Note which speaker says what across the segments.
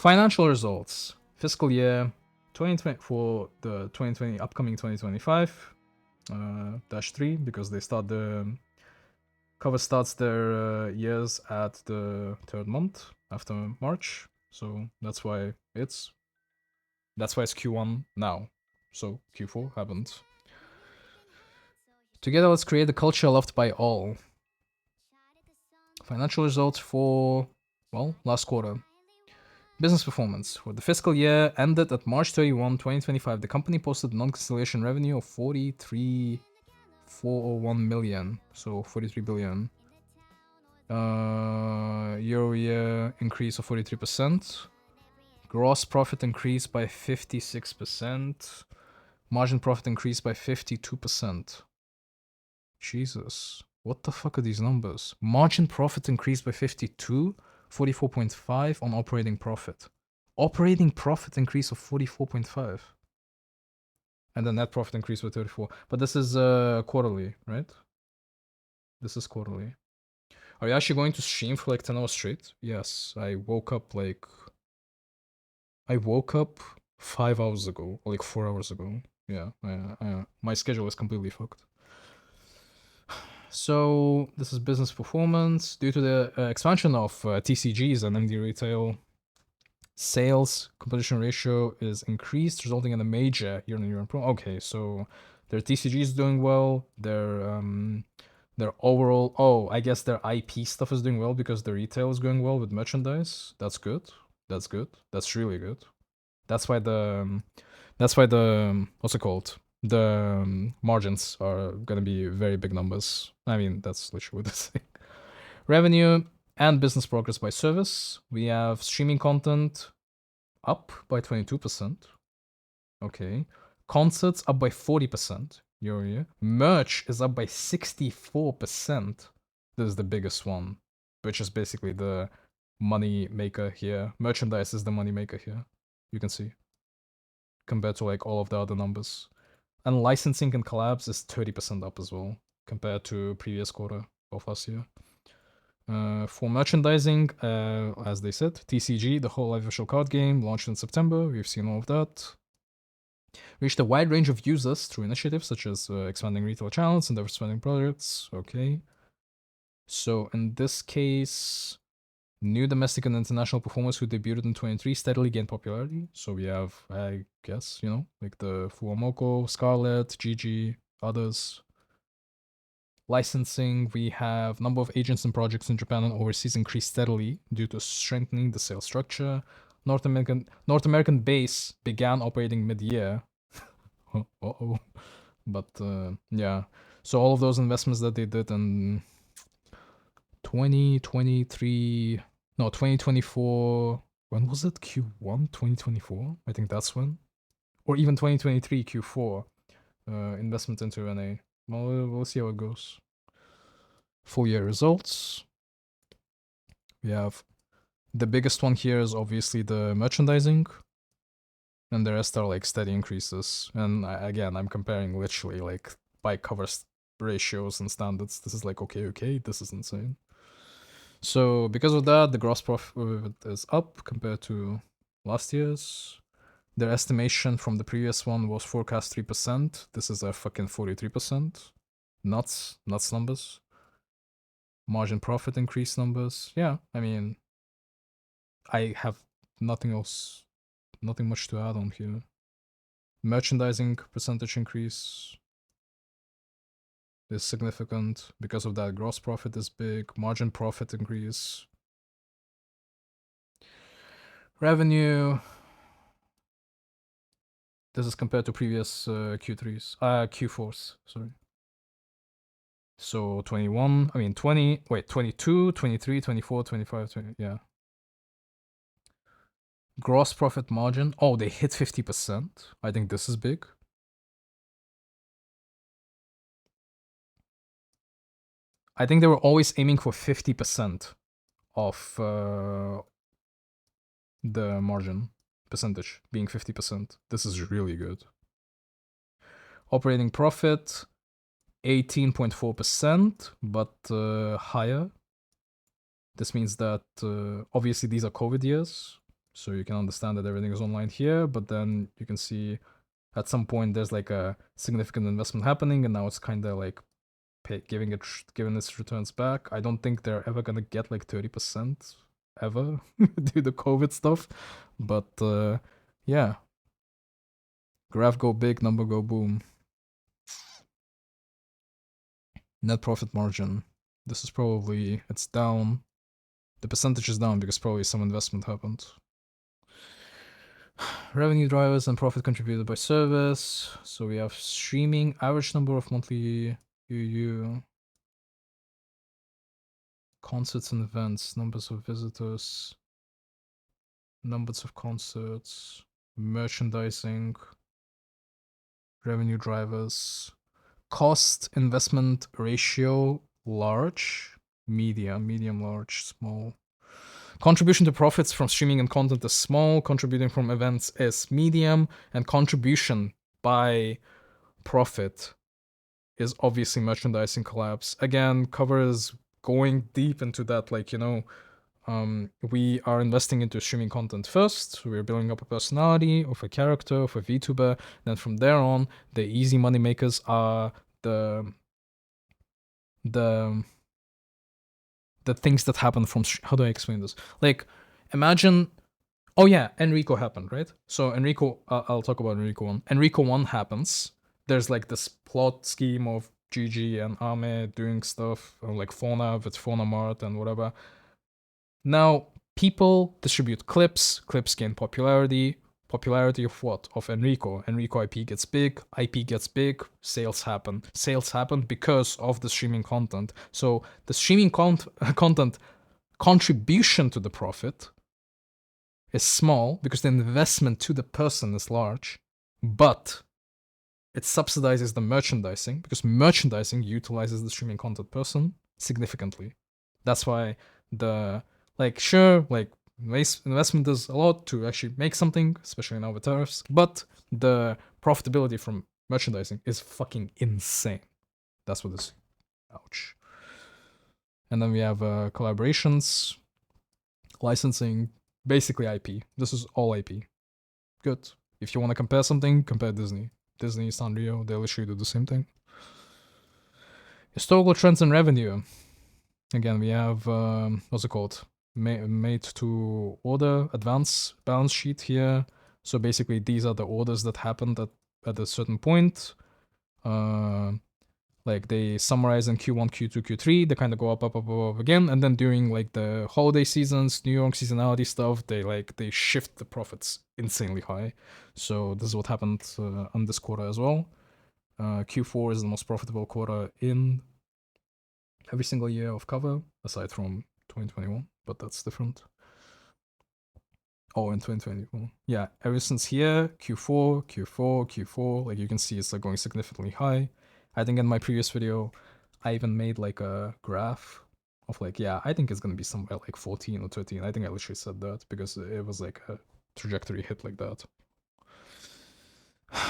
Speaker 1: Financial results. Fiscal year 2020 for the 2020 upcoming 2025 -3 because they start the cover starts their years at the third month after March, so that's why it's Q1 now. So Q4 happened. Together, let's create a culture loved by all. Financial results for, well, last quarter. Business performance. For the fiscal year ended at March 31, 2025, the company posted non-conciliation revenue of 43,401 million, so 43 billion. Year-over-year increase of 43%. Gross profit increased by 56%. Margin profit increased by 52%. Jesus, what the fuck are these numbers? Margin profit increased by 52, 44.5 on operating profit. Operating profit increase of 44.5. And the net profit increase by 34. But this is quarterly, right? This is quarterly. Are you actually going to stream for like 10 hours straight? Yes, I woke up 5 hours ago, or like 4 hours ago. Yeah, my schedule is completely fucked. So this is business performance. Due to the expansion of TCGs and MD retail, sales composition ratio is increased, resulting in a major year-on-year improvement. Okay, so their TCG is doing well. Their overall, I guess their IP stuff is doing well because the retail is going well with merchandise. That's good. That's good. That's really good. That's why the what's it called? The margins are gonna be very big numbers. I mean, that's literally what it's saying. Revenue and business progress by service. We have streaming content up by 22%. Okay. Concerts up by 40% year-over-year. Merch is up by 64%. This is the biggest one, which is basically the money maker here. Merchandise is the money maker here. You can see. Compared to like all of the other numbers. And licensing and collabs is 30% up as well, compared to previous quarter of last year. For merchandising, as they said, TCG, the whole live virtual card game, launched in September. We've seen all of that. Reached a wide range of users through initiatives such as expanding retail channels and diversifying products. Okay. So in this case, new domestic and international performers who debuted in 23 steadily gained popularity. So we have, I guess, like the Fuwamoko, Scarlet, Gigi, others. Licensing, we have number of agents and projects in Japan and overseas increased steadily due to strengthening the sales structure. North American base began operating mid-year. Uh-oh. But yeah, so all of those investments that they did in 2024, when was it? Q1 2024? I think that's when. Or even 2023 Q4, investment into NA. Well, we'll see how it goes. Full year results. We have the biggest one here is obviously the merchandising, and the rest are like steady increases. And again, I'm comparing literally like by cover ratios and standards. This is like okay, this is insane. So because of that, the gross profit is up compared to last year's. Their estimation from the previous one was forecast 3%. This is a fucking 43%. Nuts numbers. Margin profit increase numbers. Yeah, I mean, I have nothing much to add on here. Merchandising percentage increase is significant. Because of that, gross profit is big. Margin profit increase. Revenue. This is compared to previous Q4s, sorry. So 21, 22, 23, 24, 25, 20, yeah. Gross profit margin, they hit 50%. I think this is big. I think they were always aiming for 50% of the margin percentage being 50%. This is really good. Operating profit, 18.4%, but higher. This means that obviously these are COVID years, So you can understand that everything is online here, but then you can see at some point there's like a significant investment happening, and now it's kind of like giving its returns back. I don't think they're ever gonna get like 30% ever due to COVID stuff, but yeah, graph go big, number go boom. Net profit margin. This is probably, it's down. The percentage is down because probably some investment happened. Revenue drivers and profit contributed by service. So we have streaming, average number of monthly UU, concerts and events, numbers of visitors, numbers of concerts, merchandising, revenue drivers, cost investment ratio, large, medium, large, small. Contribution to profits from streaming and content is small, contributing from events is medium, and contribution by profit is obviously merchandising collabs. Again, Cover is going deep into that, like, we are investing into streaming content first. We're building up a personality of a character, of a VTuber. Then from there on, the easy money makers are the things that happen from. How do I explain this? Like, imagine. Oh yeah, Enrico happened, right? So Enrico, I'll talk about Enrico 1. Enrico 1 happens. There's like this plot scheme of Gigi and Ame doing stuff, like Fauna with Fauna Mart and whatever. Now, people distribute clips gain popularity. Popularity of what? Of Enrico. Enrico IP gets big, sales happen. Sales happen because of the streaming content. So the streaming content contribution to the profit is small because the investment to the person is large, but it subsidizes the merchandising because merchandising utilizes the streaming content person significantly. That's why investment is a lot to actually make something, especially now with tariffs, but the profitability from merchandising is fucking insane. That's what this. Ouch. And then we have collaborations, licensing, basically IP. This is all IP. Good. If you want to compare something, compare Disney. Disney, Sanrio, they literally do the same thing. Historical trends in revenue. Again, we have, what's it called? Made to order advance balance sheet here. So basically, these are the orders that happened at a certain point. Like they summarize in Q1, Q2, Q3. They kind of go up again, and then during like the holiday seasons, New York seasonality stuff, they shift the profits insanely high. So this is what happened on this quarter as well. Q4 is the most profitable quarter in every single year of Cover, aside from 2021, but that's different. Oh, in 2021. Yeah, ever since here, Q4, like you can see it's like going significantly high. I think in my previous video, I even made like a graph of like, yeah, I think it's gonna be somewhere like 14 or 13. I think I literally said that because it was like a trajectory hit like that.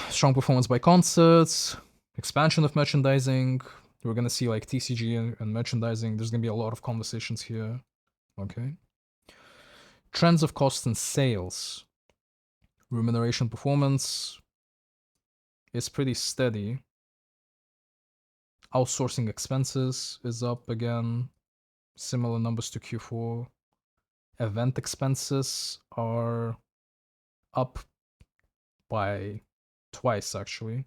Speaker 1: Strong performance by concerts, expansion of merchandising. We're gonna see like TCG and merchandising. There's gonna be a lot of conversations here. Okay. Trends of cost and sales. Remuneration performance is pretty steady. Outsourcing expenses is up again. Similar numbers to Q4. Event expenses are up by twice actually.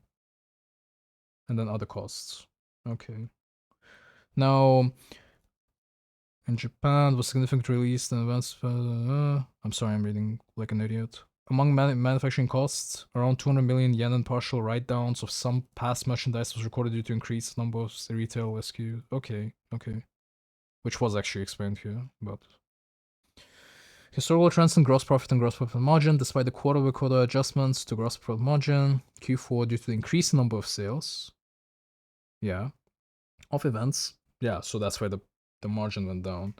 Speaker 1: And then other costs. Okay. Now, in Japan, was significant release in advance. I'm sorry, I'm reading like an idiot. Among manufacturing costs, around 200 million yen in partial write-downs of some past merchandise was recorded due to increased number of retail SKUs. Okay. Which was actually explained here, but... Historical trends in gross profit and gross profit margin, despite the quarter-over-quarter adjustments to gross profit margin, Q4 due to the increased number of sales. Yeah. Of events. Yeah, so that's why the margin went down.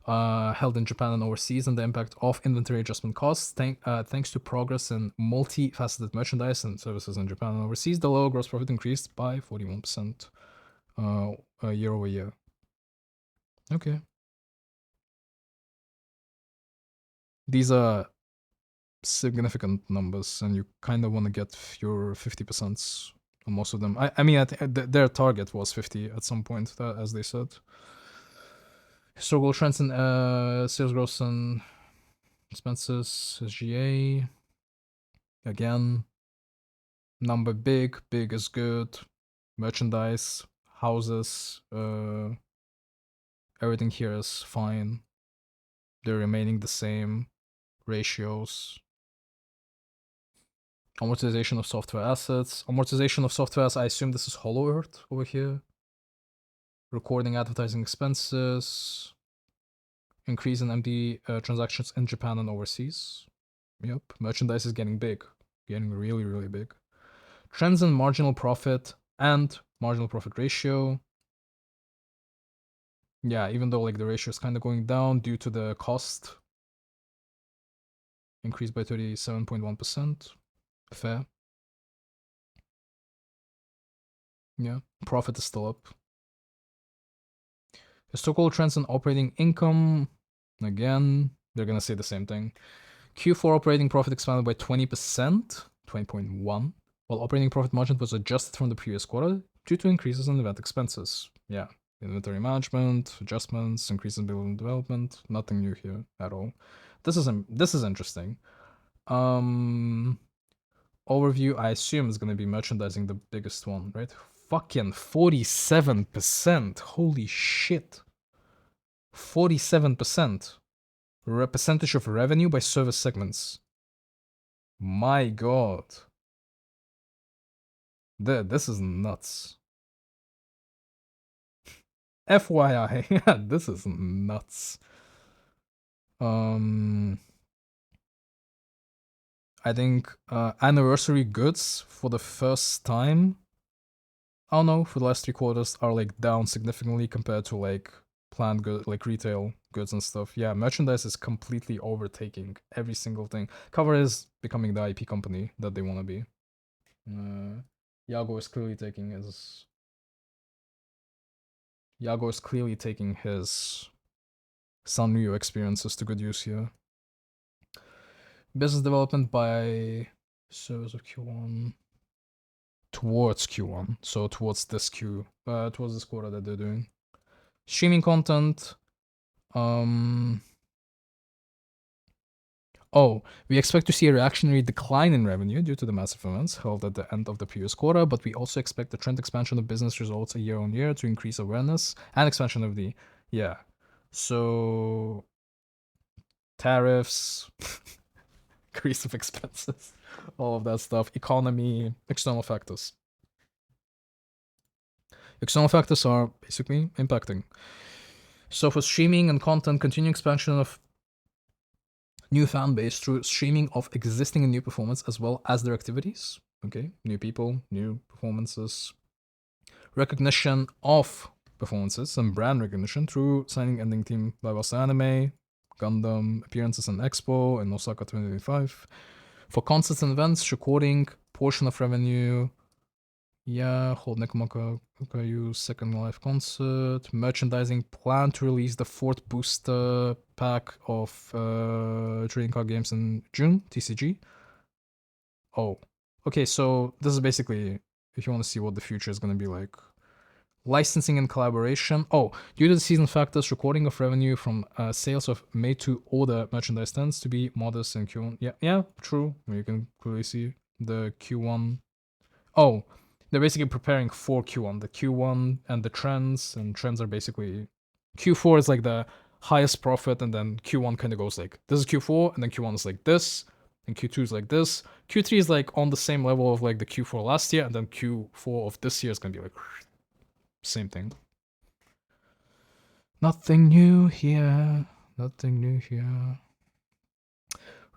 Speaker 1: Held in Japan and overseas, and the impact of inventory adjustment costs. Thanks to progress in multifaceted merchandise and services in Japan and overseas, the low gross profit increased by 41% year over year. Okay. These are significant numbers, and you kind of want to get your 50% on most of them. I mean, their target was 50 at some point, as they said. Historical trends in sales growth and expenses, SGA. Again, number big is good. Merchandise, houses, everything here is fine. They're remaining the same. Ratios. Amortization of software assets. Amortization of software assets, I assume this is Hollow Earth over here. Recording advertising expenses. Increase in MD transactions in Japan and overseas. Yep, merchandise is getting big. Getting really, really big. Trends in marginal profit and marginal profit ratio. Yeah, even though like the ratio is kind of going down due to the cost. Increased by 37.1%. Fair. Yeah, profit is still up. Historical trends in operating income. Again, they're gonna say the same thing. Q4 operating profit expanded by 20%, 20.1, while operating profit margin was adjusted from the previous quarter due to increases in event expenses. Yeah, inventory management, adjustments, increases in building development. Nothing new here at all. This is interesting. Overview, I assume, is gonna be merchandising the biggest one, right? Fucking 47%. Holy shit. 47%. Percentage of revenue by service segments. My god. This is nuts. FYI, this is nuts. I think anniversary goods for the first time, I don't know, for the last 3 quarters are like down significantly compared to like planned good, like retail goods and stuff. Yeah, merchandise is completely overtaking every single thing. Cover is becoming the IP company that they want to be. Yago is clearly taking his Sanrio experiences to good use here. Business development by service of Q1 towards Q1, so towards this quarter that they're doing. Streaming content. We expect to see a reactionary decline in revenue due to the massive events held at the end of the previous quarter, but we also expect the trend expansion of business results year on year to increase awareness and expansion of the, yeah. So, tariffs, increase of expenses, all of that stuff, economy, external factors. External factors are basically impacting. So for streaming and content, continuing expansion of new fan base through streaming of existing and new performance as well as their activities. Okay, new people, new performances. Recognition of performances and brand recognition through signing ending team Live Us Anime, Gundam appearances in Expo in Osaka 2025. For concerts and events, recording portion of revenue. Yeah, hold Nekomaka Okayu second live concert. Merchandising, plan to release the 4th booster pack of trading card games in June, TCG. Oh, okay, so this is basically, if you want to see what the future is going to be like. Licensing and collaboration. Oh, due to the season factors, recording of revenue from sales of made-to-order merchandise tends to be modest in Q1. Yeah, true. You can clearly see the Q1. Oh, they're basically preparing for Q1. The Q1 and the trends are basically... Q4 is like the highest profit, and then Q1 kind of goes like, this is Q4, and then Q1 is like this, and Q2 is like this. Q3 is like on the same level of like the Q4 last year, and then Q4 of this year is going to be like... Same thing. Nothing new here.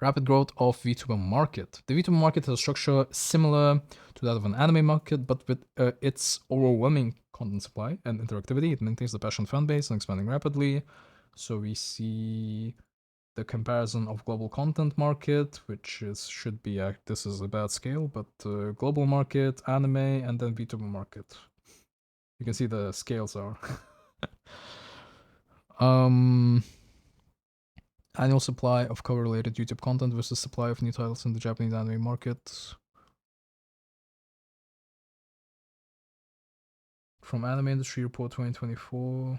Speaker 1: Rapid growth of VTuber market. The VTuber market has a structure similar to that of an anime market, but with its overwhelming content supply and interactivity, it maintains the passion fan base and expanding rapidly. So we see the comparison of global content market, which should be this is a bad scale, but global market, anime, and then VTuber market. You can see the scales are. Annual supply of cover-related YouTube content versus supply of new titles in the Japanese anime market. From Anime Industry Report 2024.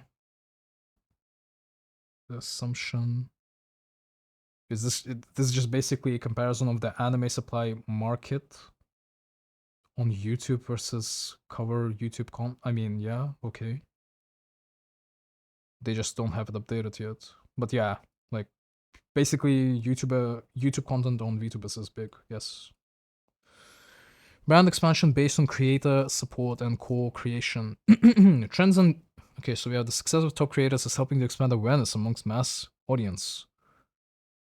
Speaker 1: The assumption is this is just basically a comparison of the anime supply market on YouTube versus cover YouTube I mean, yeah, okay. They just don't have it updated yet. But yeah, like basically YouTube content on VTubers is big, yes. Brand expansion based on creator support and co-creation. Trends and okay, so we have the success of top creators is helping to expand awareness amongst mass audience.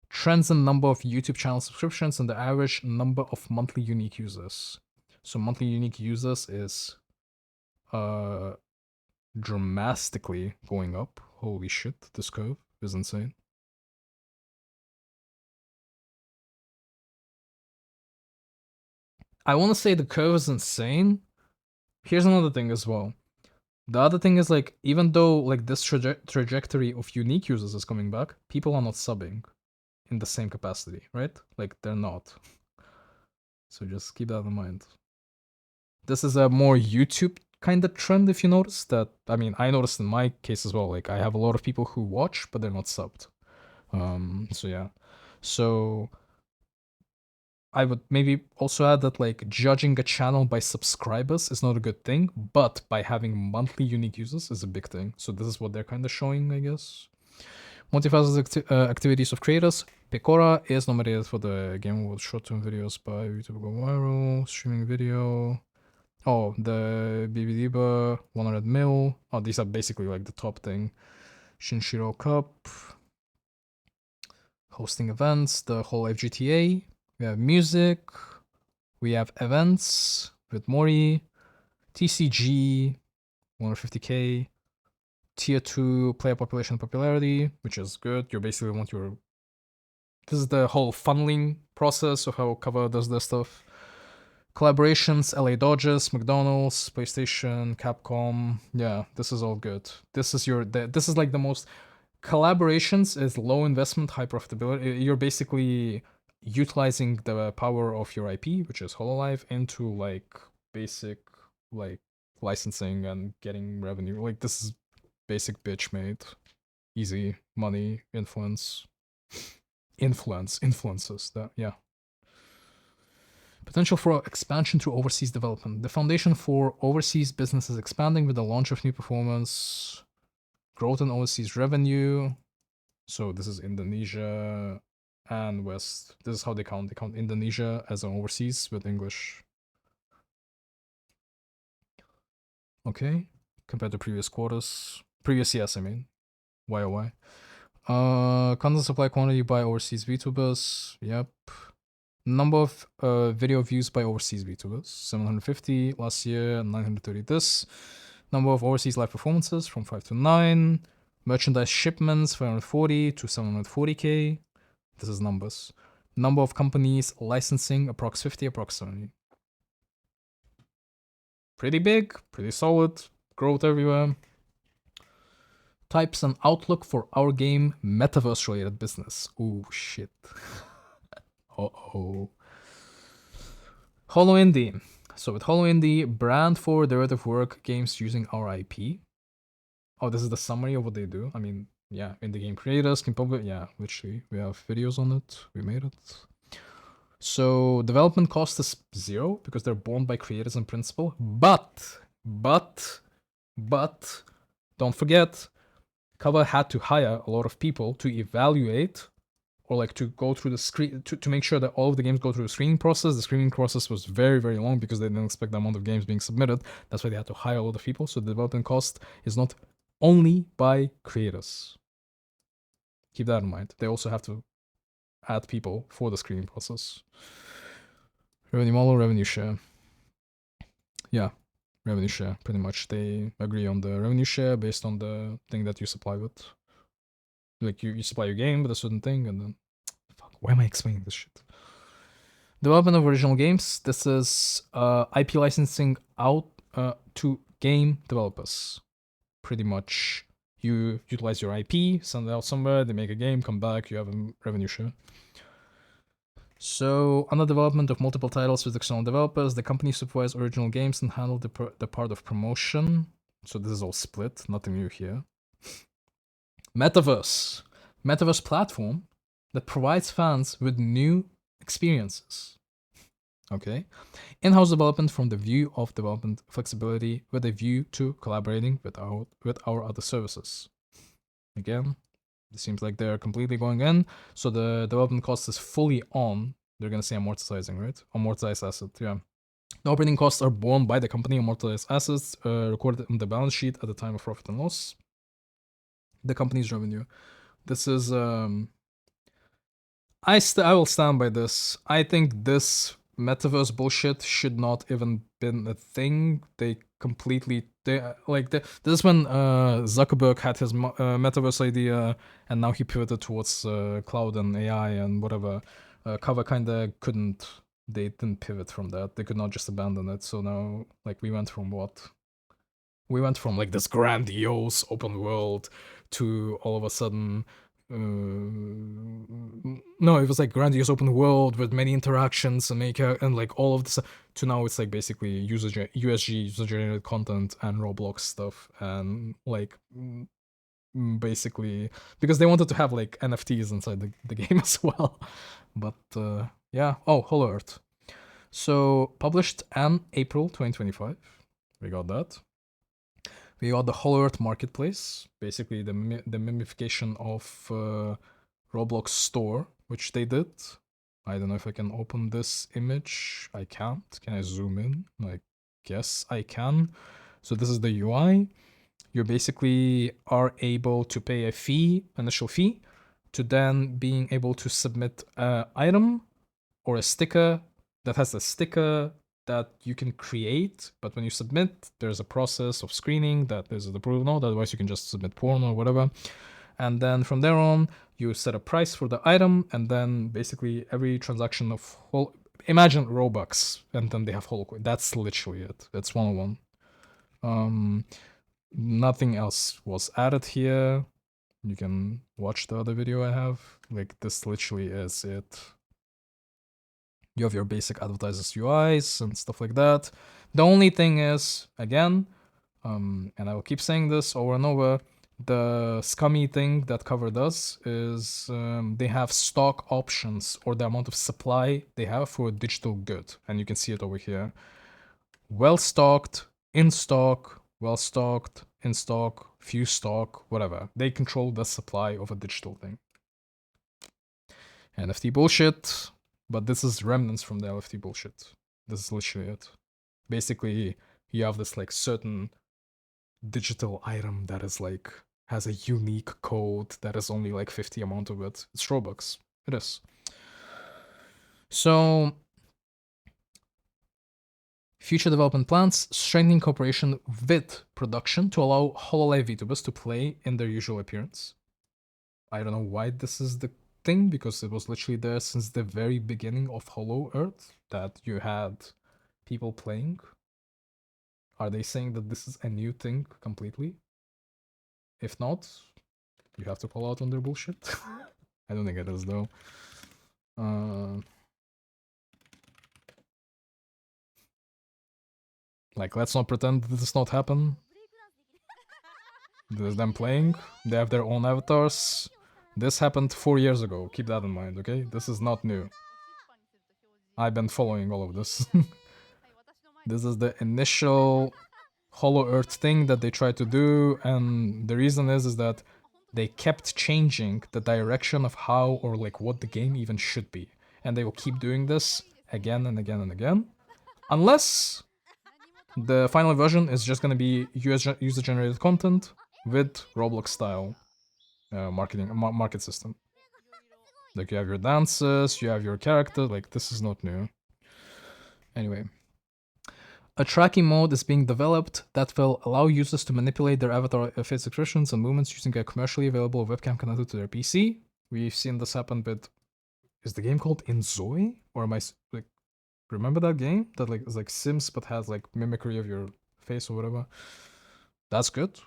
Speaker 1: Trends in number of YouTube channel subscriptions and the average number of monthly unique users. So monthly unique users is dramatically going up. Holy shit, this curve is insane. I want to say the curve is insane. Here's another thing as well. The other thing is, like, even though like this trajectory of unique users is coming back, people are not subbing in the same capacity, right? Like, they're not. So just keep that in mind. This is a more YouTube kind of trend, if you notice that. I mean, I noticed in my case as well. Like, I have a lot of people who watch, but they're not subbed. So yeah. So I would maybe also add that, like, judging a channel by subscribers is not a good thing, but by having monthly unique users is a big thing. So this is what they're kind of showing, I guess. Multifaceted activities of creators. Pecora is nominated for the Game Awards short-term videos by YouTube Go Viral, streaming video. Oh, the BBDiba 100 mil. Oh, these are basically like the top thing. Shinshiro Cup. Hosting events, the whole FGTA. We have music. We have events with Mori. TCG 150k. Tier 2 player population popularity, which is good. You basically want your... This is the whole funneling process of how Cover does this stuff. Collaborations, LA Dodgers, McDonald's, PlayStation, Capcom. Yeah, this is all good. This is your... This is like the most... Collaborations is low investment, high profitability. You're basically utilizing the power of your IP, which is Hololive, into like basic like licensing and getting revenue. Like, this is basic bitch made. Easy money, influences. That, yeah. Potential for expansion through overseas development. The foundation for overseas business is expanding with the launch of new performance, growth in overseas revenue. So this is Indonesia and West. This is how they count. They count Indonesia as an overseas with English. Okay, compared to previous quarters. Previous years, I mean. YOY. Content supply quantity by overseas VTubers. Yep. Number of video views by overseas VTubers. 750 last year, 930 this. Number of overseas live performances from 5 to 9. Merchandise shipments 540 to 740k. This is numbers. Number of companies licensing approx 50, approx 70. Pretty big, pretty solid, growth everywhere. Types and outlook for our game metaverse related business. Oh shit. Uh-oh. Hollow Indie. So with Hollow Indie, brand for derivative work games using our IP. Oh, this is the summary of what they do. I mean, yeah, indie game creators can publish. Yeah, literally, we have videos on it. We made it. So development cost is 0 because they're born by creators in principle. But, don't forget, Cover had to hire a lot of people to evaluate or like to go through the screen to make sure that all of the games go through the screening process. The screening process was very, very long because they didn't expect the amount of games being submitted. That's why they had to hire a lot of people. So the development cost is not only by creators. Keep that in mind. They also have to add people for the screening process. Revenue model, revenue share. Yeah, revenue share, pretty much. They agree on the revenue share based on the thing that you supply with. Like, you supply your game with a certain thing, and then... Fuck, why am I explaining this shit? Development of original games. This is IP licensing out to game developers. Pretty much. You utilize your IP, send it out somewhere, they make a game, come back, you have a revenue share. So, under development of multiple titles with external developers, the company supervised original games and handled the part of promotion. So this is all split, nothing new here. Metaverse. Metaverse platform that provides fans with new experiences. Okay. In-house development from the view of development flexibility with a view to collaborating with our other services. Again, it seems like they're completely going in. So the development cost is fully on. They're going to say amortizing, right? Amortized asset, yeah. The operating costs are borne by the company, amortized assets recorded in the balance sheet at the time of profit and loss. The company's revenue. This is I will stand by this. I think this metaverse bullshit should not even been a thing. They completely this is when Zuckerberg had his metaverse idea, and now he pivoted towards cloud and AI and whatever. Kava kinda couldn't. They didn't pivot from that. They could not just abandon it. So now, like, we went from what? We went from like this grandiose open world to all of a sudden no, it was like grandiose open world with many interactions and like all of this to now it's like basically USG user generated content and Roblox stuff and like basically because they wanted to have like NFTs inside the game as well. But yeah, oh, Hollow Earth. So published in April 2025. We got that. We got the Hollow Earth Marketplace, basically the mimification of Roblox Store, which they did. I don't know if I can open this image. I can't. Can I zoom in? I guess I can. So this is the UI. You basically are able to pay a fee, initial fee, to then being able to submit an item or a sticker that has a sticker that you can create, but when you submit, there's a process of screening that there's an approval node, otherwise you can just submit porn or whatever. And then from there on, you set a price for the item, and then basically every transaction of imagine Robux, and then they have HoloCoin. That's literally it. It's 101. Nothing else was added here. You can watch the other video I have. Like, this literally is it. You have your basic advertisers UIs and stuff like that. The only thing is, again, and I will keep saying this over and over, the scummy thing that Cover does is they have stock options or the amount of supply they have for a digital good. And you can see it over here. Well-stocked, in stock, well-stocked, in stock, few stock, whatever. They control the supply of a digital thing. NFT bullshit. But this is remnants from the LFT bullshit. This is literally it. Basically, you have this like certain digital item that is like has a unique code that is only like 50 amount of it. It's Robux. It is. So future development plans, strengthening cooperation with production to allow HoloLive VTubers to play in their usual appearance. I don't know why this is the thing, because it was literally there since the very beginning of Hollow Earth that you had people playing. Are they saying that this is a new thing completely? If not, you have to call out on their bullshit. I don't think it is though. Like, let's not pretend that this not happen. This is them playing. They have their own avatars. This happened 4 years ago. Keep that in mind, okay? This is not new. I've been following all of this. This is the initial Hollow Earth thing that they tried to do, and the reason is that they kept changing the direction of how or like what the game even should be. And they will keep doing this again and again and again. Unless the final version is just gonna be user-generated content with Roblox style market system. Like, you have your dances, you have your character, like, this is not new. Anyway. A tracking mode is being developed that will allow users to manipulate their avatar face expressions and movements using a commercially available webcam connected to their PC. We've seen this happen with... Is the game called Inzoi? Or am I... like, remember that game? That like is like Sims but has like mimicry of your face or whatever? That's good.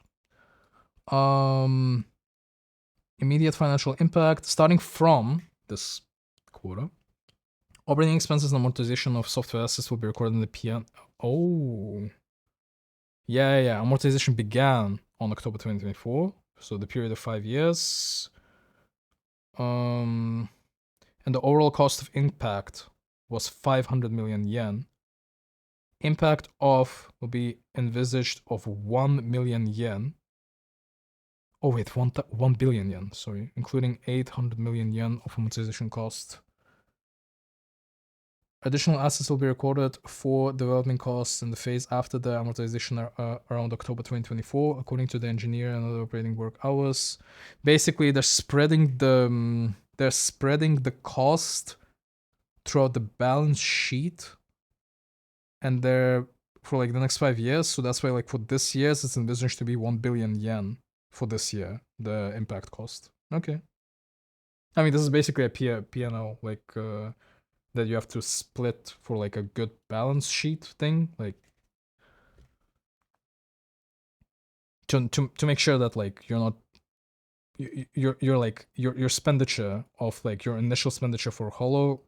Speaker 1: Immediate financial impact starting from this quarter. Operating expenses and amortization of software assets will be recorded in the PN. Oh, yeah. Amortization began on October 2024, so the period of 5 years. And the overall cost of impact was 500 million yen. Impact of will be envisaged of 1 million yen. Oh wait, 1 billion yen, sorry, including 800 million yen of amortization cost. Additional assets will be recorded for development costs in the phase after the amortization around October 2024, according to the engineer and other operating work hours. Basically, they're spreading the cost throughout the balance sheet, and they're for like the next 5 years. So that's why, like, for this year, it's envisaged to be 1 billion yen for this year, the impact cost. Okay. I mean, this is basically a P&L, like, that you have to split for like a good balance sheet thing, like to make sure that like you're not you're like your expenditure of like your initial expenditure for Hollow.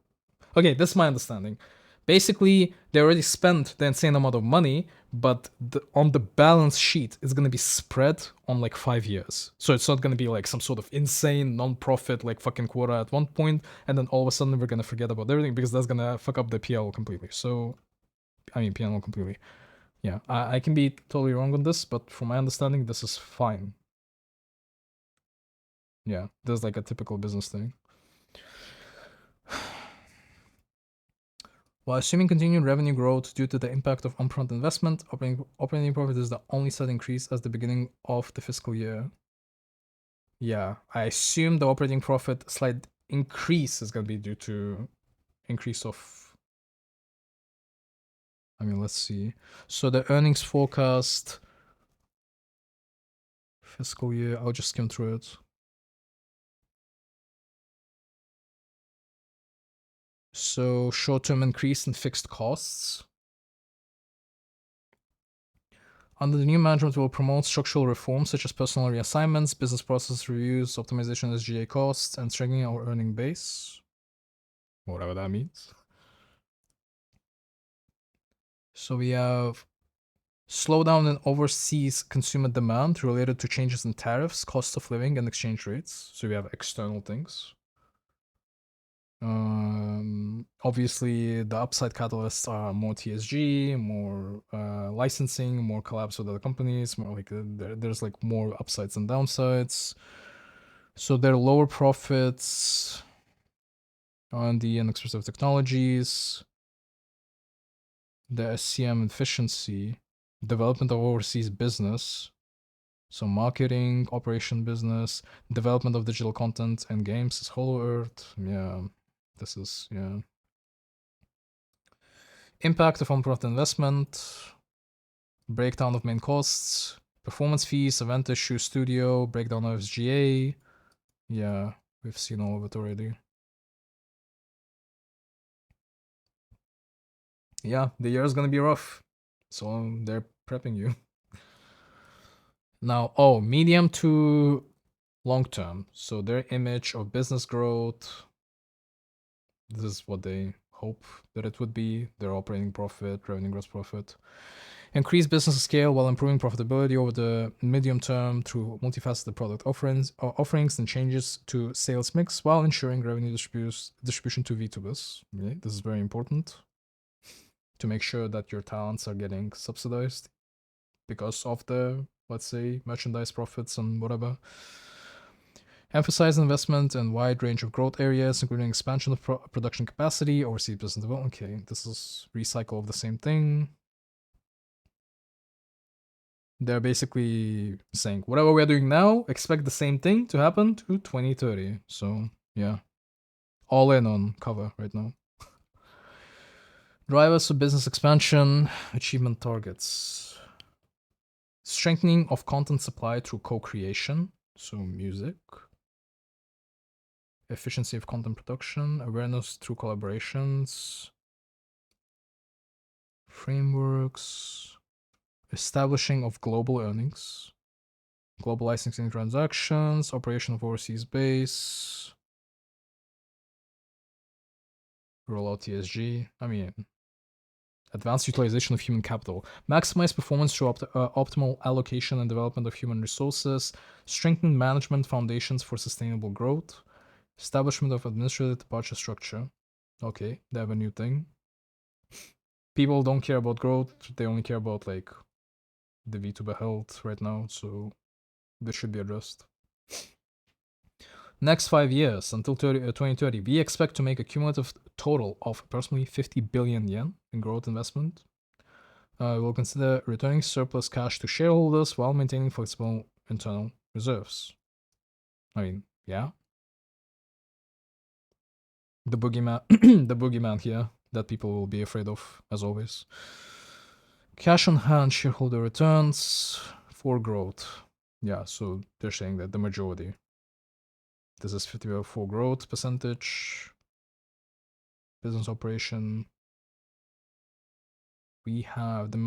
Speaker 1: Okay, that's my understanding. Basically, they already spent the insane amount of money, but on the balance sheet, it's gonna be spread on like 5 years. So it's not gonna be like some sort of insane non-profit like fucking quota at one point, and then all of a sudden we're gonna forget about everything because that's gonna fuck up the PL completely. So, I mean PL completely. Yeah, I can be totally wrong on this, but from my understanding, this is fine. Yeah, this is like a typical business thing. While assuming continued revenue growth due to the impact of upfront investment, operating profit is the only set increase as the beginning of the fiscal year. Yeah, I assume the operating profit slight increase is going to be due to increase of... I mean, let's see. So the earnings forecast fiscal year, I'll just skim through it. So short-term increase in fixed costs. Under the new management, will promote structural reforms such as personnel reassignments, business process reviews, optimization of SGA costs, and strengthening our earning base. Whatever that means. So we have slowdown in overseas consumer demand related to changes in tariffs, cost of living, and exchange rates. So we have external things. Obviously, the upside catalysts are more TSG, more licensing, more collabs with other companies, more like there's like more upsides and downsides. So there are lower profits, R&D and expressive technologies, the SCM efficiency, development of overseas business, so marketing, operation business, development of digital content and games is Hollow Earth. Yeah, this is, yeah. Impact of upfront investment, breakdown of main costs, performance fees, event issue, studio, breakdown of SGA. Yeah, we've seen all of it already. Yeah, the year is gonna be rough. So they're prepping you. Now, medium to long term. So their image of business growth, this is what they hope that it would be. Their operating profit, revenue, gross profit. Increase business scale while improving profitability over the medium term through multifaceted product offerings and changes to sales mix while ensuring revenue distribution to VTubers. Okay, this is very important to make sure that your talents are getting subsidized because of the, let's say, merchandise profits and whatever. Emphasize investment in wide range of growth areas, including expansion of production capacity, overseas business development. Okay, this is recycle of the same thing. They're basically saying, whatever we're doing now, expect the same thing to happen to 2030. So, yeah. All in on cover right now. Drivers of business expansion, achievement targets. Strengthening of content supply through co-creation, so music. Efficiency of content production, awareness through collaborations. Frameworks. Establishing of global earnings. Global licensing transactions, operation of overseas base, roll out TSG. I mean, advanced utilization of human capital, maximize performance through optimal allocation and development of human resources, strengthen management foundations for sustainable growth, establishment of administrative departure structure. Okay, they have a new thing. People don't care about growth, they only care about like the VTuber health right now, so this should be addressed. Next 5 years, until 2030, we expect to make a cumulative total of approximately 50 billion yen in growth investment. We'll consider returning surplus cash to shareholders while maintaining flexible internal reserves. I mean, yeah. The boogeyman, the boogeyman here that people will be afraid of, as always. Cash on hand, shareholder returns for growth. Yeah, so they're saying that the majority. This is 50 for growth percentage. Business operation. We have the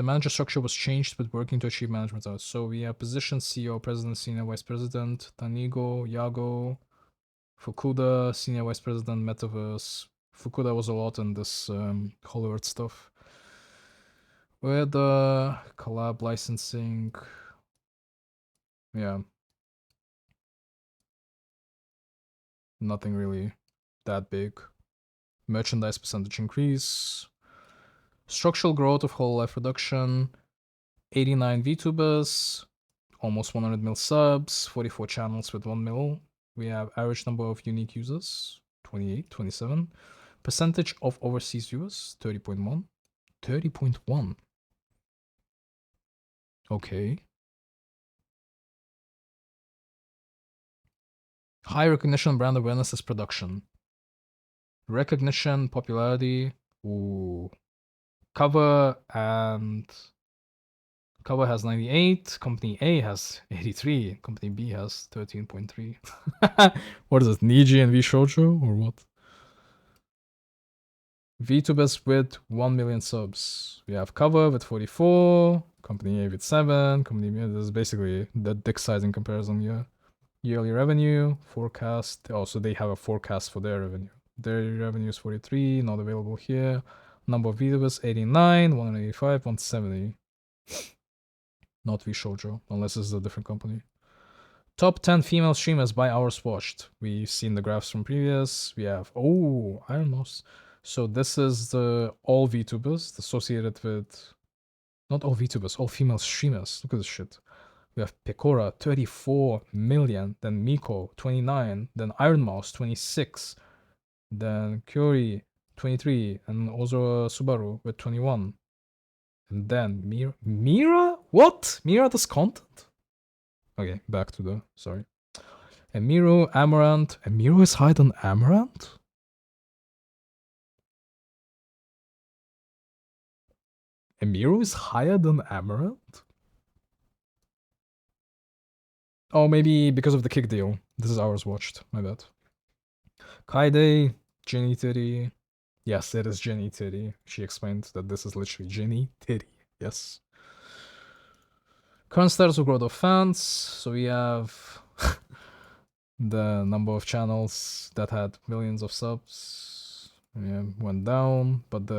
Speaker 1: manager structure was changed, but working to achieve management results. So we have position CEO, president, senior vice president, Tanigo, Yago, Fukuda, senior vice president, metaverse. Fukuda was a lot in this Hollywood stuff. Where the collab licensing. Yeah. Nothing really that big. Merchandise percentage increase. Structural growth of whole life production. 89 VTubers. Almost 100 mil subs. 44 channels with 1 mil. We have average number of unique users. 28, 27. Percentage of overseas viewers. 30.1. 30.1. Okay. High recognition and brand awareness as production. Recognition, popularity. Ooh. Cover has 98. Company A has 83. Company B has 13.3. What is it? Niji and V Shoujo or what? VTubers with 1 million subs. We have Cover with 44. Company A with 7. Company B, this is basically the dick size in comparison here. Yearly revenue, forecast. Oh, so they have a forecast for their revenue. Their revenue is 43, not available here. Number of VTubers, 89, 185, 170. Not V Shoujo, unless this is a different company. Top 10 female streamers by hours watched. We've seen the graphs from previous. We have, Iron Mouse. So this is the all VTubers associated with, not all VTubers, all female streamers. Look at this shit. We have Pecora, 34 million. Then Miko, 29. Then Iron Mouse, 26. Then Kyori, 23. And Ozora Subaru with 21. And then Mira? What? Mira does content? Okay, back to the, sorry. Emiro, Amaranth. Emiro is higher than Amaranth? Emiro is higher than Amaranth? Oh, maybe because of the kick deal. This is hours watched, my bad. Kaide, Jenny Titty. Yes, it is Jenny Titty. She explained that this is literally Jenny Titty. Yes. Current status of growth of fans. So we have the number of channels that had millions of subs. Yeah, went down, but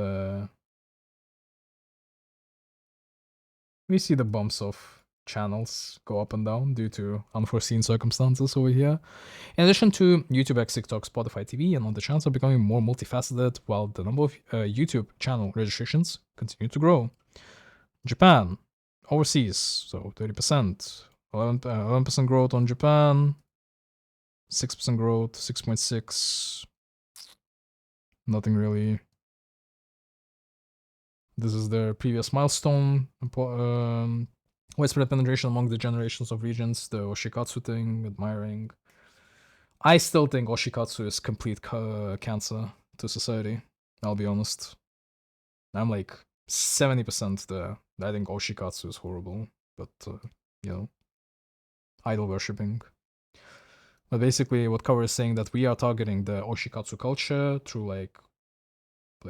Speaker 1: we see the bumps of channels go up and down due to unforeseen circumstances over here. In addition to YouTube X, TikTok, Spotify TV, and other channels are becoming more multifaceted, while the number of YouTube channel registrations continue to grow. Japan, overseas, so 30%, 11% growth on Japan, 6% growth, 6.6. Nothing really. This is their previous milestone. Widespread penetration among the generations of regions, the Oshikatsu thing, admiring. I still think Oshikatsu is complete cancer to society. I'll be honest. I'm like 70% there. I think Oshikatsu is horrible, but idol worshipping. But basically, what Cover is saying that we are targeting the Oshikatsu culture through like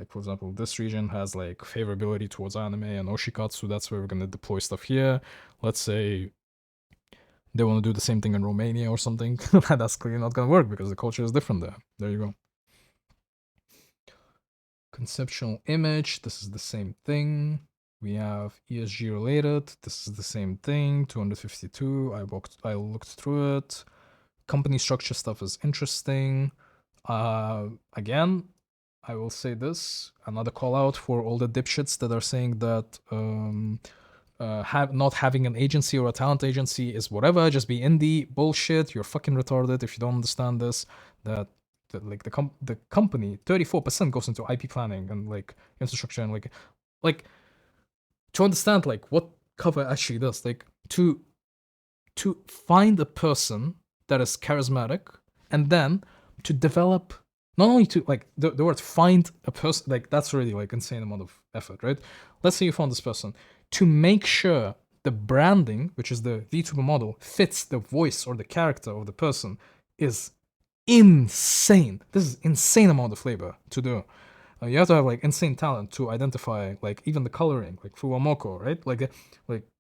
Speaker 1: for example, this region has like favorability towards anime and Oshikatsu. That's where we're gonna deploy stuff here. Let's say they want to do the same thing in Romania or something, that's clearly not gonna work because the culture is different there. There you go. Conceptual image, this is the same thing. We have ESG related, this is the same thing, 252, I looked through it. Company structure stuff is interesting. Again, I will say this, another call out for all the dipshits that are saying that not having an agency or a talent agency is whatever, just be indie. Bullshit, you're fucking retarded if you don't understand this. That like the company 34% goes into IP planning and like infrastructure and like to understand like what Cover actually does, like to find a person that is charismatic and then to develop, not only to like the word find a person, like that's already like insane amount of effort, right? Let's say you found this person, to make sure the branding, which is the VTuber model, fits the voice or the character of the person is insane. This is insane amount of labor to do. You have to have like insane talent to identify like even the coloring, like Fuwamoko, right? Like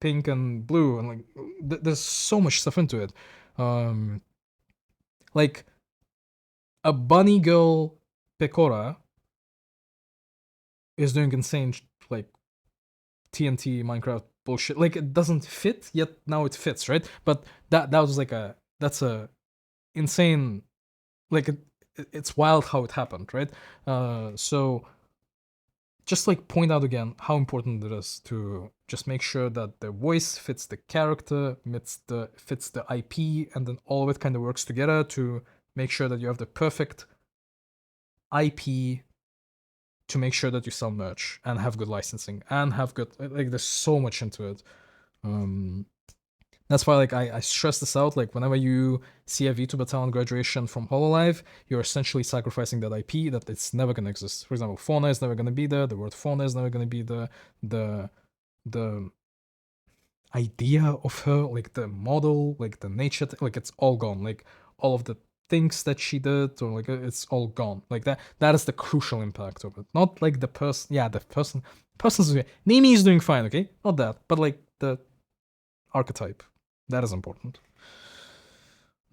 Speaker 1: pink and blue, and like there's so much stuff into it. Like a bunny girl Pecora is doing insane like TNT Minecraft bullshit. Like it doesn't fit yet. Now it fits, right? But that was like that's a insane. Like it's wild how it happened, right? So just like point out again how important it is to just make sure that the voice fits the character, fits the IP, and then all of it kind of works together to make sure that you have the perfect IP to make sure that you sell merch and have good licensing and have good, like there's so much into it. That's why like I stress this out, like whenever you see a VTuber talent graduation from Hololive, you're essentially sacrificing that IP that it's never gonna exist. For example, Fauna is never gonna be there, the word Fauna is never gonna be there, the idea of her, like the model, like the nature, like it's all gone. Like all of the things that she did, or like it's all gone. Like that is the crucial impact of it. Not like the person, yeah, the person's Nimi is doing fine, okay? Not that, but like the archetype. That is important.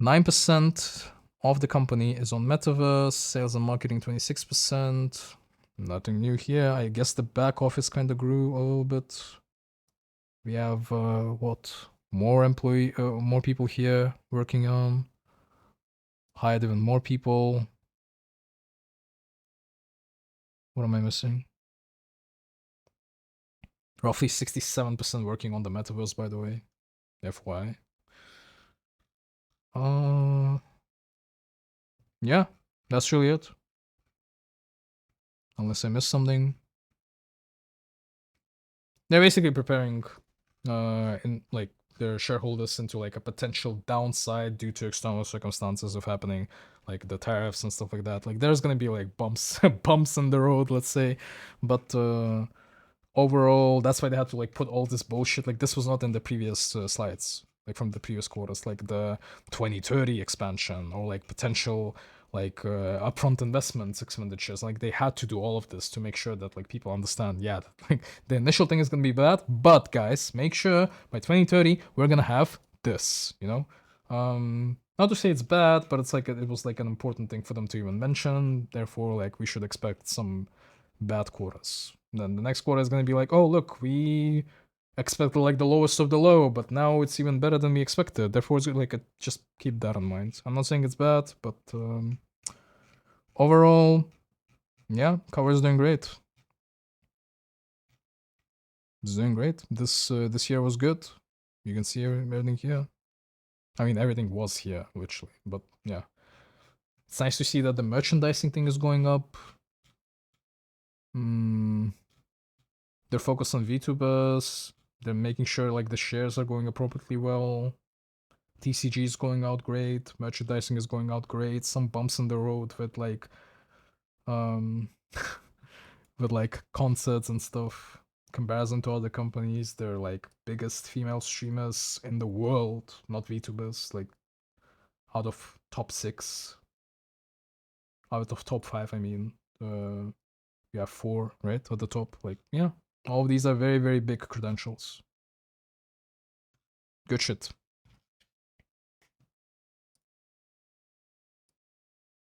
Speaker 1: 9% of the company is on Metaverse, sales and marketing 26%. Nothing new here. I guess the back office kind of grew a little bit. We have more people here working on. Hired even more people. What am I missing? Roughly 67% working on the Metaverse, by the way. FYI. Yeah, that's really it. Unless I missed something. They're basically preparing in like their shareholders into like a potential downside due to external circumstances of happening, like the tariffs and stuff like that. Like there's gonna be like bumps in the road, let's say, but overall, that's why they had to like put all this bullshit. Like this was not in the previous slides, like from the previous quarters, like the 2030 expansion or like potential like upfront investments expenditures. Like they had to do all of this to make sure that like people understand, yeah, that, like the initial thing is gonna be bad, but guys, make sure by 2030 we're gonna have this, you know. Not to say it's bad, but it's like it was like an important thing for them to even mention. Therefore, like we should expect some bad quarters. Then the next quarter is going to be like, oh look, we expected like the lowest of the low, but now it's even better than we expected. Therefore, it's like just keep that in mind. I'm not saying it's bad, but overall, yeah, Cover is doing great. It's doing great. This year was good. You can see everything here. I mean, everything was here, literally. But yeah, it's nice to see that the merchandising thing is going up. They're focused on VTubers. They're making sure like the shares are going appropriately well. TCG is going out great. Merchandising is going out great. Some bumps in the road with like with like concerts and stuff. Comparison to other companies, they're like biggest female streamers in the world, not VTubers. Like out of top 6, out of top 5, I mean, you have 4, right, at the top. Like yeah, all of these are very, very big credentials. Good shit.